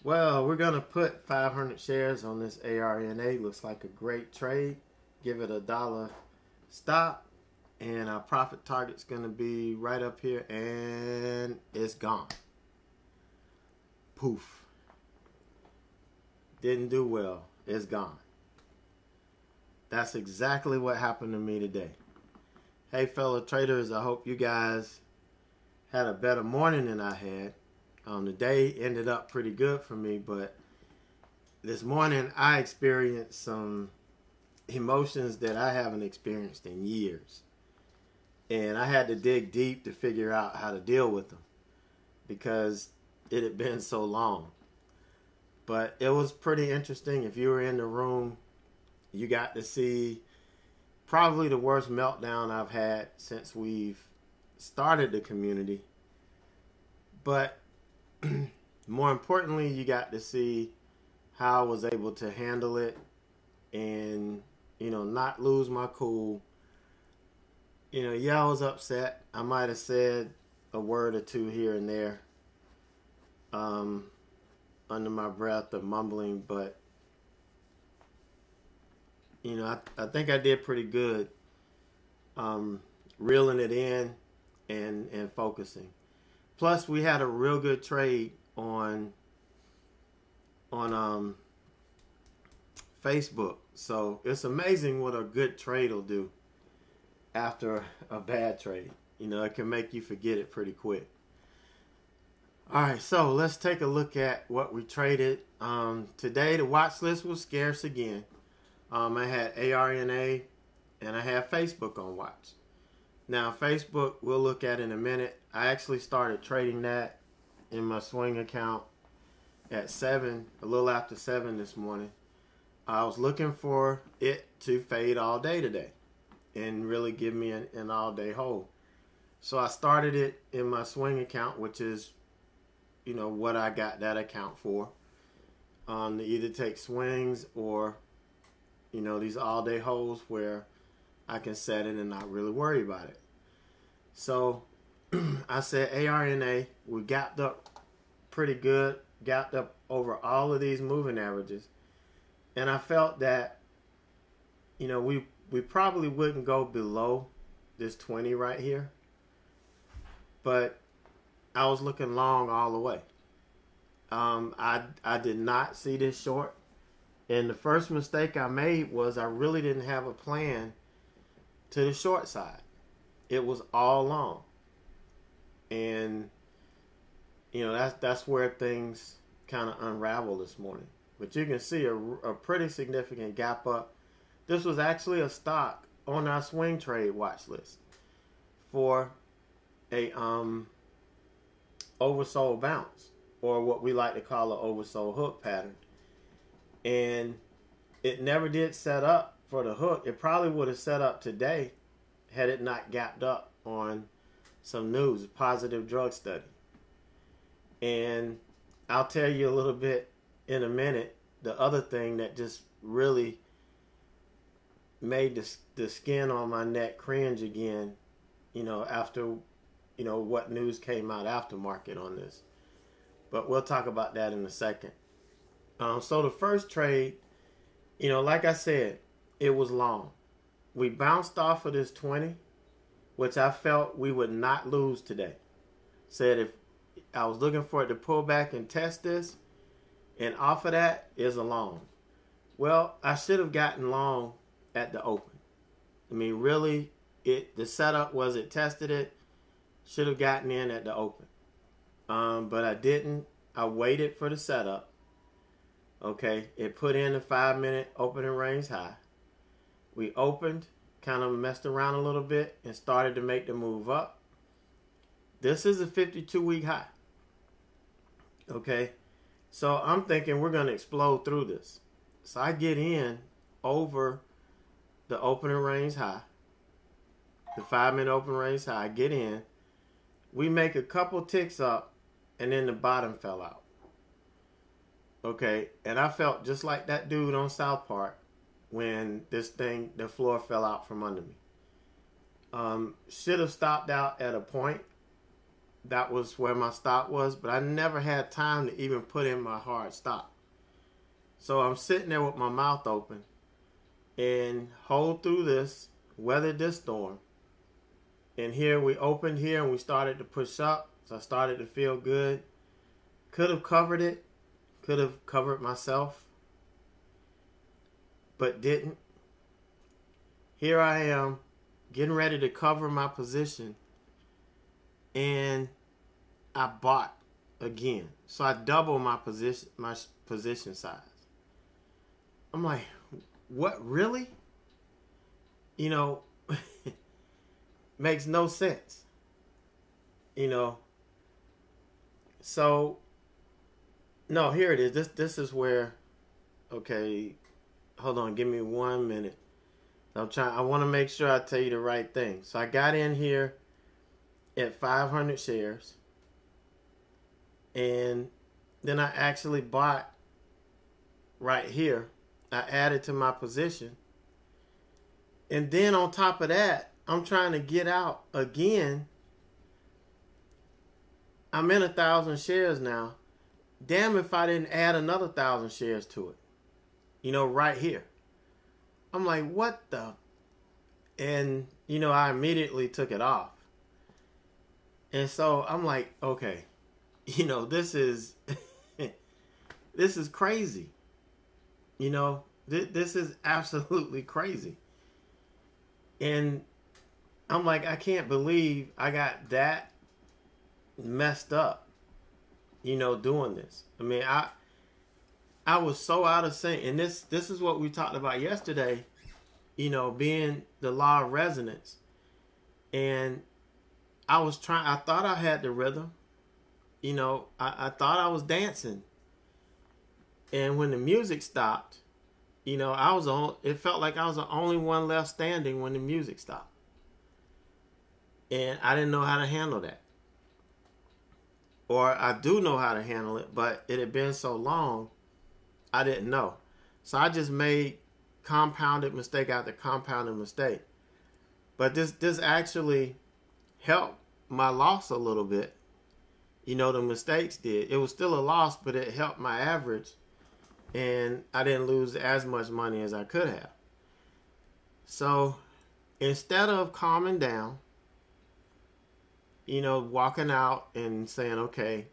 Well, we're going to put 500 shares on this ARNA. Looks like a great trade. Give it $1 stop. And our profit target's going to be right up here. And it's gone. Poof. Didn't do well. It's gone. That's exactly what happened to me today. Hey, fellow traders, I hope you guys had a better morning than I had. The day ended up pretty good for me, but this morning I experienced some emotions that I haven't experienced in years. And I had to dig deep to figure out how to deal with them because it had been so long. But it was pretty interesting. If you were in the room, you got to see probably the worst meltdown I've had since we've started the community. But more importantly, you got to see how I was able to handle it and, not lose my cool. Yeah, I was upset. I might have said a word or two here and there under my breath or mumbling, but I think I did pretty good reeling it in and focusing. Plus, we had a real good trade on Facebook. So it's amazing what a good trade will do after a bad trade. It can make you forget it pretty quick. All right, so let's take a look at what we traded. Today, the watch list was scarce again. I had ARNA and I had Facebook on watch. Now, Facebook, we'll look at in a minute. I actually started trading that in my swing account at 7, a little after 7 this morning. I was looking for it to fade all day today and really give me an all-day hold. So I started it in my swing account, which is, what I got that account for. To either take swings or, these all-day holds where I can set it and not really worry about it. So I said ARNA, we gapped up pretty good, gapped up over all of these moving averages. And I felt that, we probably wouldn't go below this 20 right here. But I was looking long all the way. I did not see this short. And the first mistake I made was I really didn't have a plan to the short side. It was all long. And, that's where things kind of unraveled this morning. But you can see a pretty significant gap up. This was actually a stock on our swing trade watch list for a oversold bounce, or what we like to call an oversold hook pattern. And it never did set up for the hook. It probably would have set up today had it not gapped up on some news, a positive drug study. And I'll tell you a little bit in a minute, the other thing that just really made the skin on my neck cringe again, after, what news came out after market on this. But we'll talk about that in a second. So the first trade, like I said, it was long. We bounced off of this 20, which I felt we would not lose today. Said if I was looking for it to pull back and test this, and off of that is a long. Well, I should have gotten long at the open. Really, the setup was it tested it. Should have gotten in at the open. But I didn't. I waited for the setup. Okay, it put in the 5-minute opening range high. We opened, kind of messed around a little bit, and started to make the move up. This is a 52-week high. Okay, so I'm thinking we're going to explode through this. So I get in over the opening range high, the 5-minute open range high. I get in. We make a couple ticks up, and then the bottom fell out. Okay, and I felt just like that dude on South Park when the floor fell out from under me. Should have stopped out at a point that was where my stop was, but I never had time to even put in my hard stop. So I'm sitting there with my mouth open and hold through this, weathered this storm. And here we opened here and we started to push up. So I started to feel good. Could have covered it. Could have covered myself. But didn't. Here I am getting ready to cover my position. And I bought again. So I doubled my position size. I'm like, what, really? You know, makes no sense. You know. So, no, here it is. This is where, okay, hold on, give me 1 minute. I want to make sure I tell you the right thing. So I got in here at 500 shares. And then I actually bought right here. I added to my position. And then on top of that, I'm trying to get out again. I'm in 1,000 shares now. Damn if I didn't add another 1,000 shares to it. You know, right here. I'm like, what the? And, you know, I immediately took it off. And so I'm like, okay, you know, this is, this is crazy. You know, this is absolutely crazy. And I'm like, I can't believe I got that messed up, you know, doing this. I mean, I was so out of sync. And this is what we talked about yesterday, you know, being the law of resonance. And I thought I had the rhythm. You know, I thought I was dancing. And when the music stopped, you know, it felt like I was the only one left standing when the music stopped. And I didn't know how to handle that. Or I do know how to handle it, but it had been so long, I didn't know. So I just made compounded mistake after compounded mistake. But this actually helped my loss a little bit. You know, the mistakes did. It was still a loss, but it helped my average. And I didn't lose as much money as I could have. So instead of calming down, you know, walking out and saying, okay,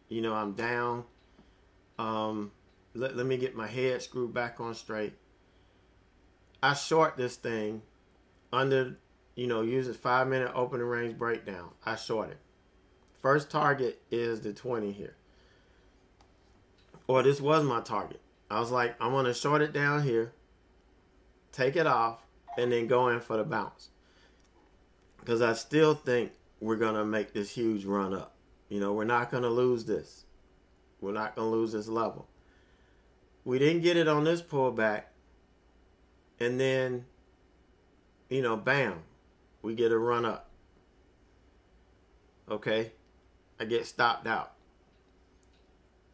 you know, I'm down. Let me get my head screwed back on straight. I short this thing under, you know, use a 5-minute opening range breakdown. I short it. First target is the 20 here. Or this was my target. I was like, I'm going to short it down here, take it off, and then go in for the bounce. Because I still think we're going to make this huge run up. You know, we're not going to lose this. We're not going to lose this level. We didn't get it on this pullback. And then, you know, bam, we get a run up. Okay, I get stopped out.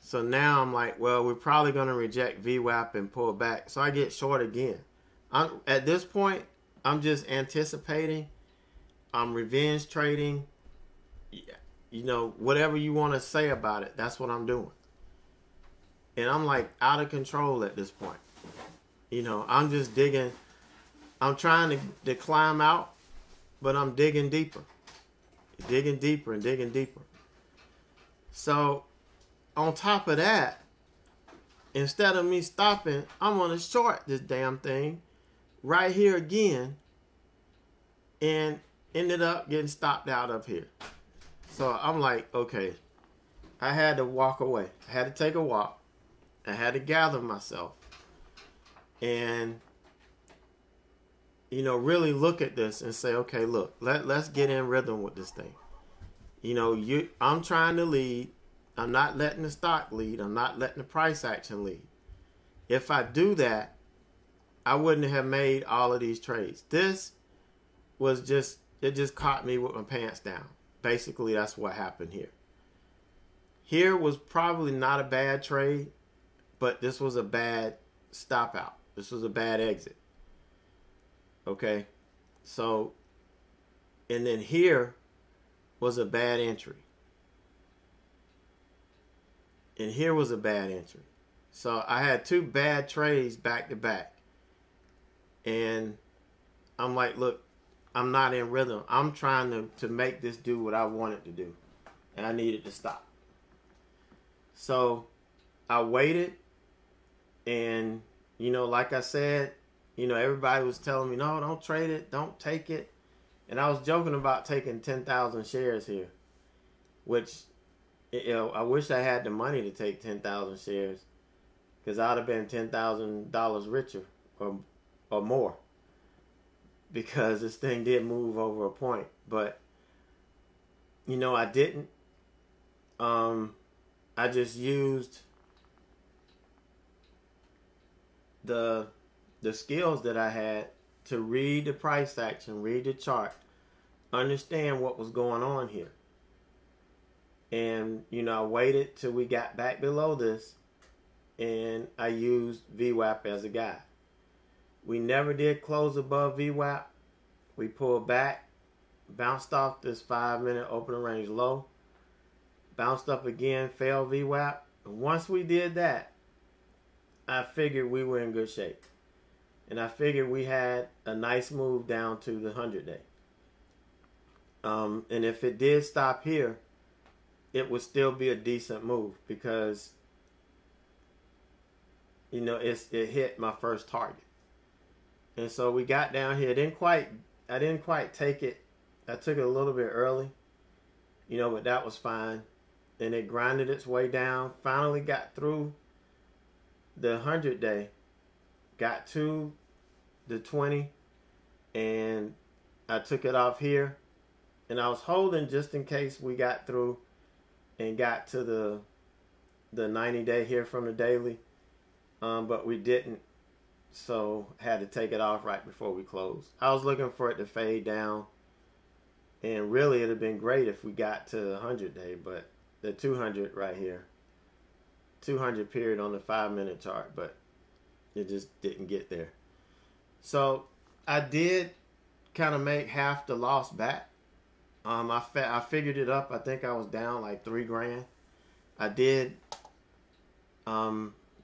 So now I'm like, well, we're probably going to reject VWAP and pull back. So I get short again. At this point, I'm just anticipating. I'm revenge trading. You know, whatever you want to say about it, that's what I'm doing. And I'm like out of control at this point. You know, I'm just digging. I'm trying to climb out, but I'm digging deeper. Digging deeper and digging deeper. So on top of that, instead of me stopping, I'm going to short this damn thing right here again and ended up getting stopped out up here. So I'm like, okay, I had to walk away. I had to take a walk. I had to gather myself and, you know, really look at this and say, okay, look, let's get in rhythm with this thing. You know, I'm trying to lead. I'm not letting the stock lead. I'm not letting the price action lead. If I do that, I wouldn't have made all of these trades. This was it just caught me with my pants down. Basically, that's what happened here. Here was probably not a bad trade, but this was a bad stop out. This was a bad exit. Okay? So, and then here was a bad entry. And here was a bad entry. So I had two bad trades back to back. And I'm like, look, I'm not in rhythm. I'm trying to make this do what I want it to do. And I needed to stop. So I waited. And, like I said, everybody was telling me, no, don't trade it. Don't take it. And I was joking about taking 10,000 shares here. Which, I wish I had the money to take 10,000 shares. Because I would have been $10,000 richer or more. Because this thing did move over a point. But, I didn't. I just used the skills that I had to read the price action, read the chart, understand what was going on here. And, I waited till we got back below this, and I used VWAP as a guide. We never did close above VWAP. We pulled back, bounced off this 5-minute opening range low, bounced up again, fell VWAP. And once we did that, I figured we were in good shape. And I figured we had a nice move down to the 100-day. And if it did stop here, it would still be a decent move because, it hit my first target. And so we got down here. I didn't quite take it. I took it a little bit early, but that was fine. And it grinded its way down. Finally got through the 100-day. Got to the 20. And I took it off here. And I was holding just in case we got through and got to the 90-day here from the daily. But we didn't. So had to take it off right before we closed. I was looking for it to fade down. And really it'd have been great if we got to the 100-day. But the 200 right here. 200 period on the 5-minute chart. But it just didn't get there. So I did kind of make half the loss back. I figured it up. I think I was down like $3,000. I did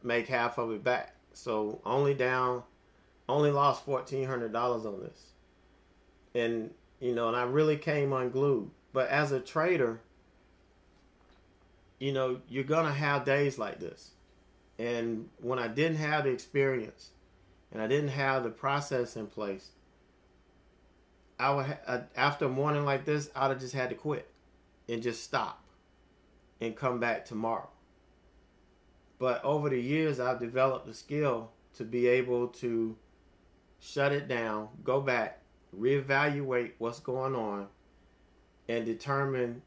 make half of it back. So only lost $1,400 on this. And, and I really came unglued. But as a trader, you're going to have days like this. And when I didn't have the experience and I didn't have the process in place, after a morning like this, I would have just had to quit and just stop and come back tomorrow. But over the years, I've developed the skill to be able to shut it down, go back, reevaluate what's going on, and determine,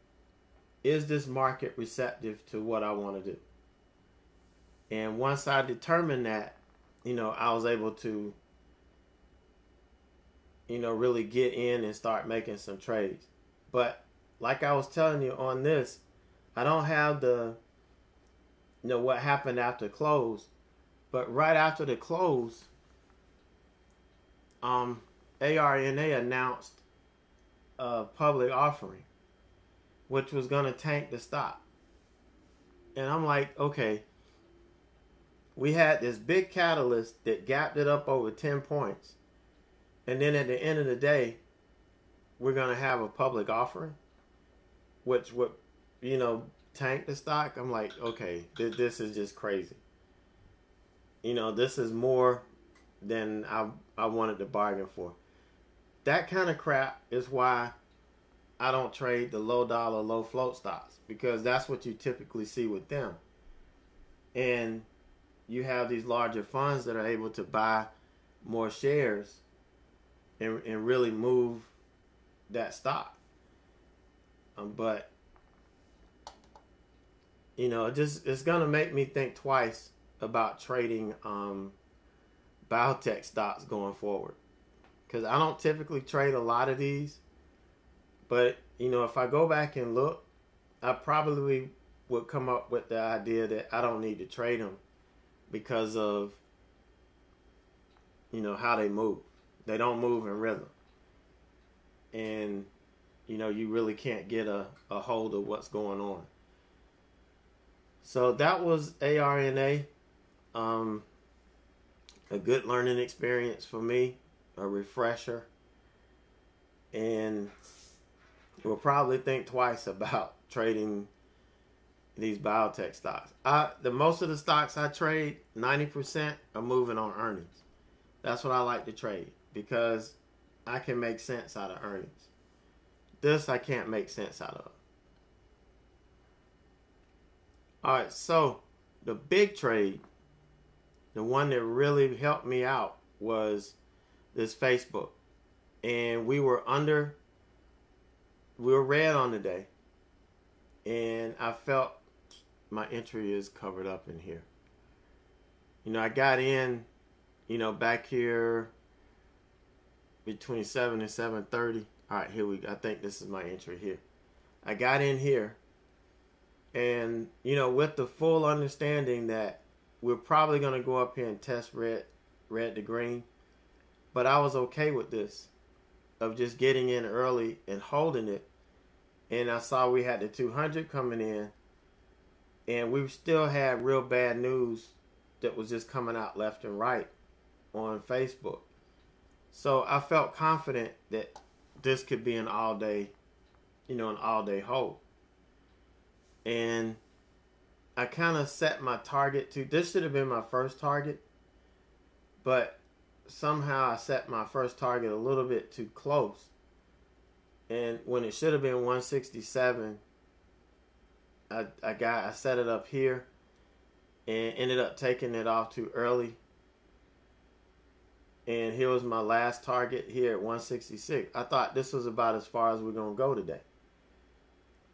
is this market receptive to what I want to do? And once I determined that, I was able to, really get in and start making some trades. But like I was telling you on this, I don't have the, what happened after close. But right after the close, ARNA announced a public offering, which was going to tank the stock. And I'm like, okay, we had this big catalyst that gapped it up over 10 points. And then at the end of the day, we're going to have a public offering, which would, tank the stock. I'm like, okay, this is just crazy. This is more than I wanted to bargain for. That kind of crap is why I don't trade the low dollar, low float stocks, because that's what you typically see with them. And you have these larger funds that are able to buy more shares and really move that stock. But it's gonna make me think twice about trading biotech stocks going forward, because I don't typically trade a lot of these. But if I go back and look, I probably would come up with the idea that I don't need to trade them because of how they move. They don't move in rhythm, and you really can't get a hold of what's going on. So that was ARNA. A good learning experience for me, a refresher, and we'll probably think twice about trading these biotech stocks. The most of the stocks I trade, 90% are moving on earnings. That's what I like to trade because I can make sense out of earnings. This I can't make sense out of. All right, so the big trade, the one that really helped me out was this Facebook. And we were red on the day. And I felt my entry is covered up in here. I got in, back here between 7 and 7:30. All right, here we go. I think this is my entry here. I got in here. And, with the full understanding that we're probably going to go up here and test red to green. But I was okay with this, of just getting in early and holding it. And I saw we had the 200 coming in. And we still had real bad news that was just coming out left and right on Facebook. So I felt confident that this could be an all-day hold. And I kind of set my target to, this should have been my first target, but somehow I set my first target a little bit too close. And when it should have been 167, I set it up here and ended up taking it off too early. And here was my last target here at 166. I thought this was about as far as we're going to go today.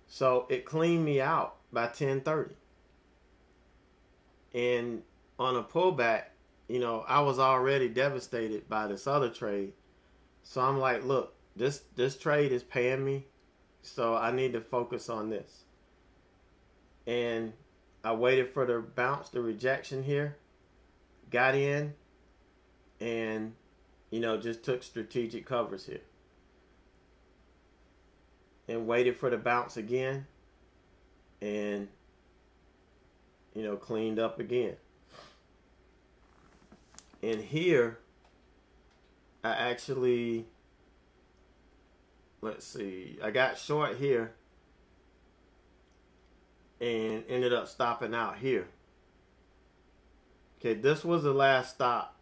So it cleaned me out by 10:30. And on a pullback, I was already devastated by this other trade. So I'm like, look, this trade is paying me, so I need to focus on this. And I waited for the bounce, the rejection here, got in, and, just took strategic covers here. And waited for the bounce again, and, cleaned up again. And here, I actually, I got short here and ended up stopping out here. Okay, this was the last stop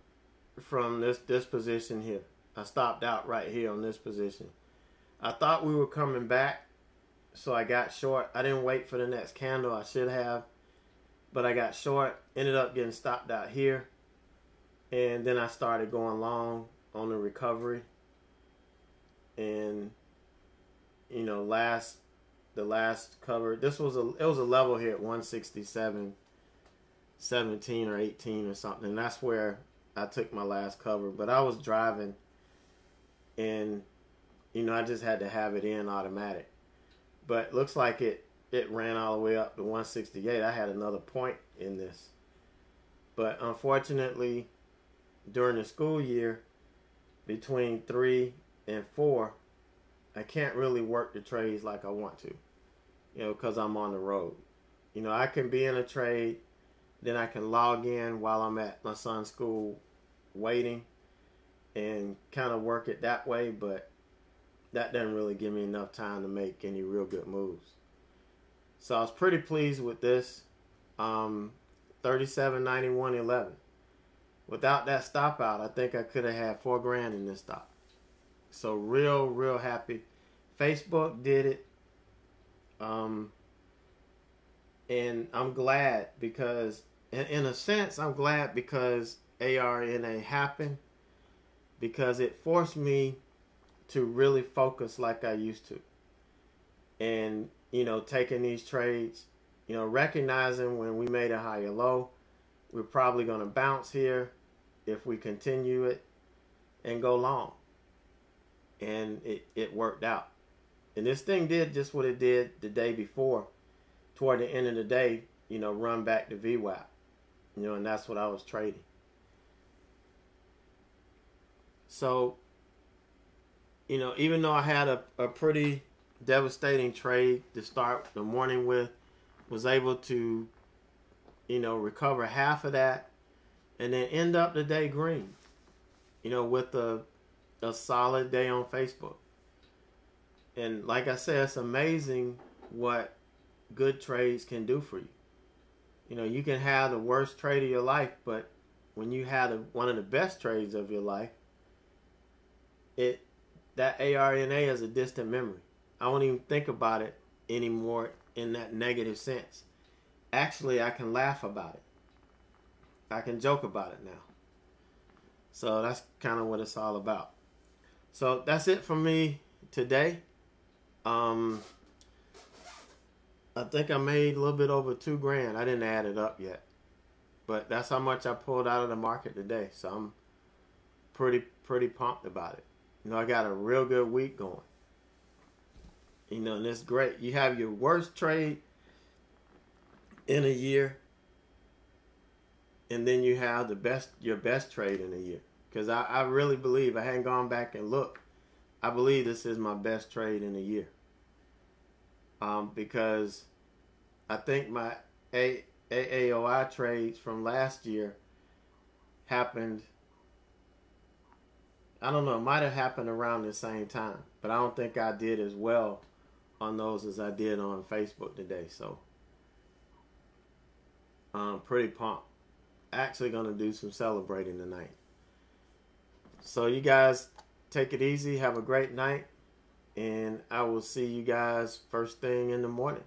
from this position here. I stopped out right here on this position. I thought we were coming back, so I got short. I didn't wait for the next candle. I should have, but I got short, ended up getting stopped out here, and then I started going long on the recovery. And the last cover, it was a level here at 167.17 or 18 or something. And that's where I took my last cover. But I was driving, and I just had to have it in automatic. But looks like it ran all the way up to 168. I had another point in this. But unfortunately, during the school year, between 3 and 4, I can't really work the trades like I want to, because I'm on the road. I can be in a trade, then I can log in while I'm at my son's school waiting and kind of work it that way, but that doesn't really give me enough time to make any real good moves. So I was pretty pleased with this. 37.91.11. Without that stop out, I think I could have had $4,000 in this stock. So real happy. Facebook did it. And I'm glad because, in a sense, I'm glad because ARNA happened, because it forced me to really focus like I used to. And, taking these trades, recognizing when we made a higher low, we're probably going to bounce here if we continue it and go long. And it worked out. And this thing did just what it did the day before. Toward the end of the day, run back to VWAP. And that's what I was trading. So, even though I had a pretty devastating trade to start the morning with, was able to recover half of that, and then end up the day green, with a solid day on Facebook. And like I said, it's amazing what good trades can do for you. You can have the worst trade of your life, but when you have one of the best trades of your life, that ARNA is a distant memory. I won't even think about it anymore in that negative sense. Actually, I can laugh about it. I can joke about it now. So that's kind of what it's all about. So that's it for me today. I think I made a little bit over $2,000. I didn't add it up yet, but that's how much I pulled out of the market today. So I'm pretty pumped about it. I got a real good week going. And it's great. You have your worst trade in a year, and then you have your best trade in a year. Because I really believe, I hadn't gone back and looked, I believe this is my best trade in a year. Because I think my AAOI trades from last year happened, I don't know, it might have happened around the same time, but I don't think I did as well on those as I did on Facebook today. So I'm pretty pumped. Actually going to do some celebrating tonight. So you guys take it easy, have a great night, and I will see you guys first thing in the morning.